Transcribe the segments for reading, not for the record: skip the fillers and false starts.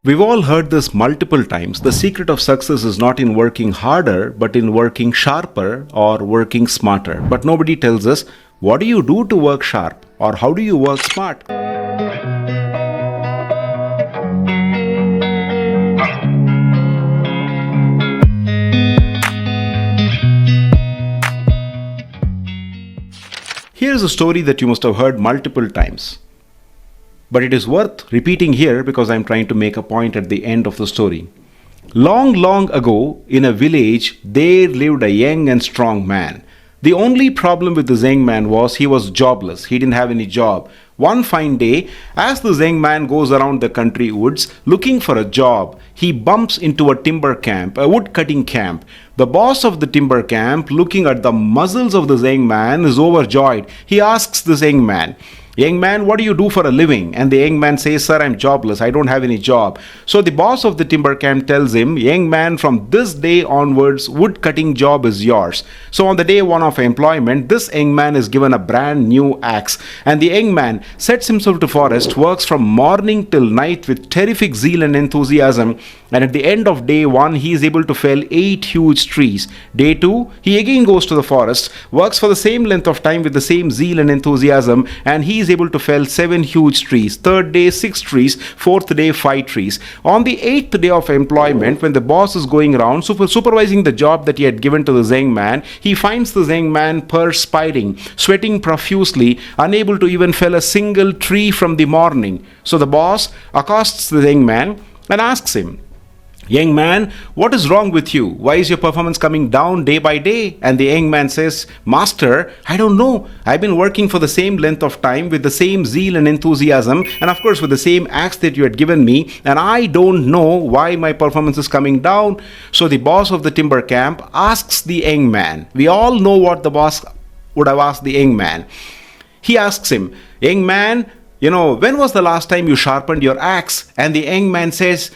We've all heard this multiple times. The secret of success is not in working harder, but in working sharper or working smarter. But nobody tells us, what do you do to work sharp, or how do you work smart? Here's a story that you must have heard multiple times. But it is worth repeating here because I'm trying to make a point at the end of the story. Long, long ago, in a village, there lived a young and strong man. The only problem with this young man was he was jobless. He didn't have any job. One fine day, as this young man goes around the country woods looking for a job, he bumps into a timber camp, a wood cutting camp. The boss of the timber camp, looking at the muscles of this young man, is overjoyed. He asks this young man, "Young man, what do you do for a living?" And the young man says, "Sir, I'm jobless. I don't have any job." So the boss of the timber camp tells him, "Young man, from this day onwards, wood cutting job is yours." So on the day one of employment, this young man is given a brand new axe. And the young man sets himself to forest, works from morning till night with terrific zeal and enthusiasm. And at the end of day one, he is able to fell 8 huge trees. Day two, he again goes to the forest, works for the same length of time with the same zeal and enthusiasm, and he is able to fell 7 huge trees. Third day, 6 trees. Fourth day, 5 trees. On the 8th day of employment, when the boss is going around supervising the job that he had given to the young man, he finds the young man perspiring, sweating profusely, unable to even fell a single tree from the morning. So the boss accosts the young man and asks him, "Young man, what is wrong with you? Why is your performance coming down day by day?" And the young man says, "Master, I don't know. I've been working for the same length of time with the same zeal and enthusiasm, and of course with the same axe that you had given me, and I don't know why my performance is coming down." So the boss of the timber camp asks the young man. We all know what the boss would have asked the young man. He asks him, "Young man, when was the last time you sharpened your axe?" And the young man says,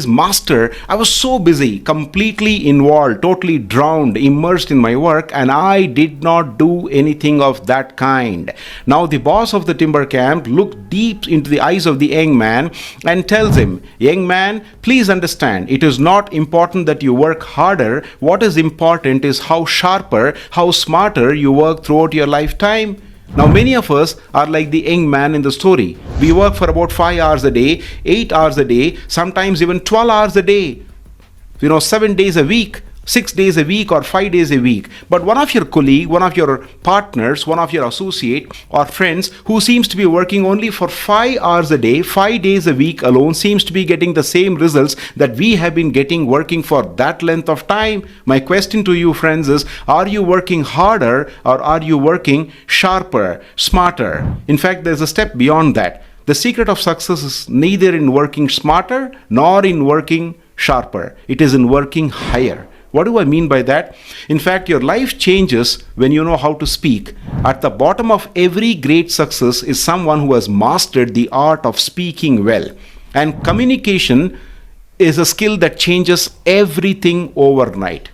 "Master, I was so busy, completely involved, totally drowned, immersed in my work, and I did not do anything of that kind." Now the boss of the timber camp looked deep into the eyes of the young man and tells him, "Young man, please understand, it is not important that you work harder. What is important is how sharper, how smarter you work throughout your lifetime." Now, many of us are like the young man in the story. We work for about 5 hours a day, 8 hours a day, sometimes even 12 hours a day, 7 days a week, 6 days a week, or 5 days a week. But one of your colleague, one of your partners, one of your associate or friends who seems to be working only for 5 hours a day, 5 days a week alone, seems to be getting the same results that we have been getting working for that length of time. My question to you, friends, is, are you working harder or are you working sharper, smarter? In fact, there's a step beyond that. The secret of success is neither in working smarter nor in working sharper. It is in working higher. What do I mean by that? In fact, your life changes when you know how to speak. At the bottom of every great success is someone who has mastered the art of speaking well. And communication is a skill that changes everything overnight.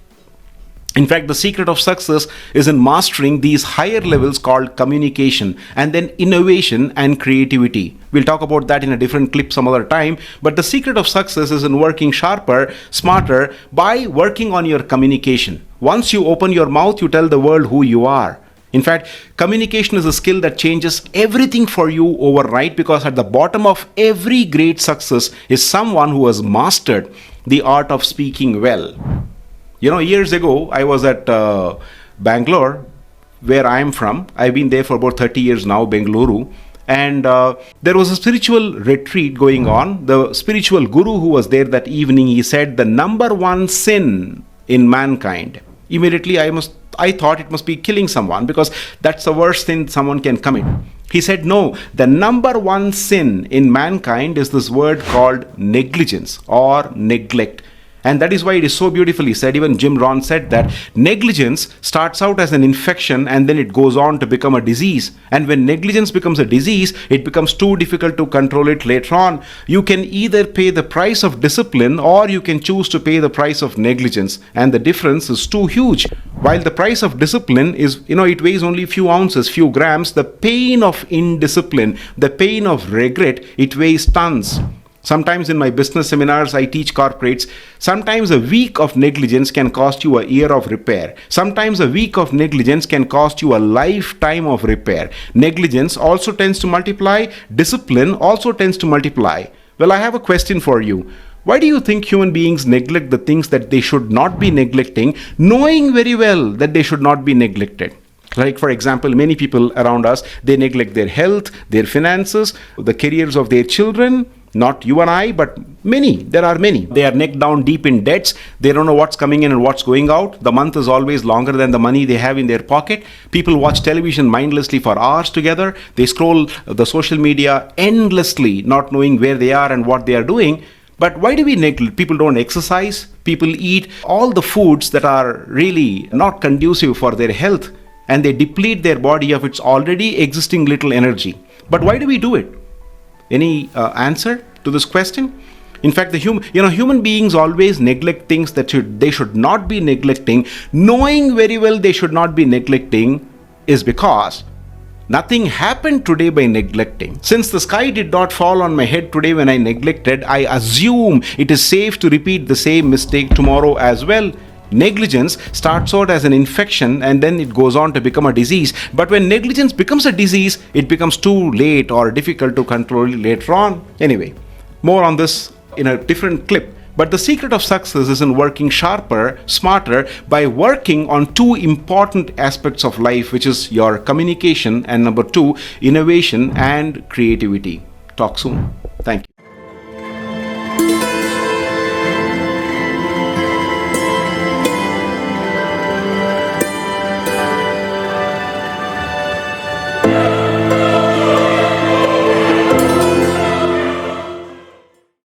In fact, the secret of success is in mastering these higher levels called communication, and then innovation and creativity. We'll talk about that in a different clip some other time. But the secret of success is in working sharper, smarter, by working on your communication. Once you open your mouth, you tell the world who you are. In fact, communication is a skill that changes everything for you overnight, because at the bottom of every great success is someone who has mastered the art of speaking well. Years ago, I was at Bangalore, where I am from. I've been there for about 30 years now, Bengaluru. And there was a spiritual retreat going on. The spiritual guru who was there that evening, he said, the number one sin in mankind. Immediately, I thought it must be killing someone, because that's the worst sin someone can commit. He said, no, the number one sin in mankind is this word called negligence or neglect. And that is why it is so beautifully said. Even Jim Rohn said that negligence starts out as an infection and then it goes on to become a disease. And when negligence becomes a disease, it becomes too difficult to control it later on. You can either pay the price of discipline or you can choose to pay the price of negligence. And the difference is too huge. While the price of discipline is, it weighs only a few ounces, few grams, the pain of indiscipline, the pain of regret, it weighs tons. Sometimes in my business seminars, I teach corporates, sometimes a week of negligence can cost you a year of repair. Sometimes a week of negligence can cost you a lifetime of repair. Negligence also tends to multiply. Discipline also tends to multiply. Well, I have a question for you. Why do you think human beings neglect the things that they should not be neglecting, knowing very well that they should not be neglected? Like, for example, many people around us, they neglect their health, their finances, the careers of their children. Not you and I, but many. There are many. They are neck down deep in debts. They don't know what's coming in and what's going out. The month is always longer than the money they have in their pocket. People watch television mindlessly for hours together. They scroll the social media endlessly, not knowing where they are and what they are doing. But why do we neglect? People don't exercise. People eat all the foods that are really not conducive for their health, and they deplete their body of its already existing little energy. But why do we do it? Any answer to this question? In fact, the human beings always neglect things that they should not be neglecting, knowing very well they should not be neglecting, is because nothing happened today by neglecting. Since the sky did not fall on my head today when I neglected, I assume it is safe to repeat the same mistake tomorrow as well. Negligence starts out as an infection and then it goes on to become a disease. But when negligence becomes a disease, it becomes too late or difficult to control later on. Anyway, more on this in a different clip. But the secret of success is in working sharper, smarter, by working on two important aspects of life, which is your communication and number two, innovation and creativity. Talk soon. Thank you.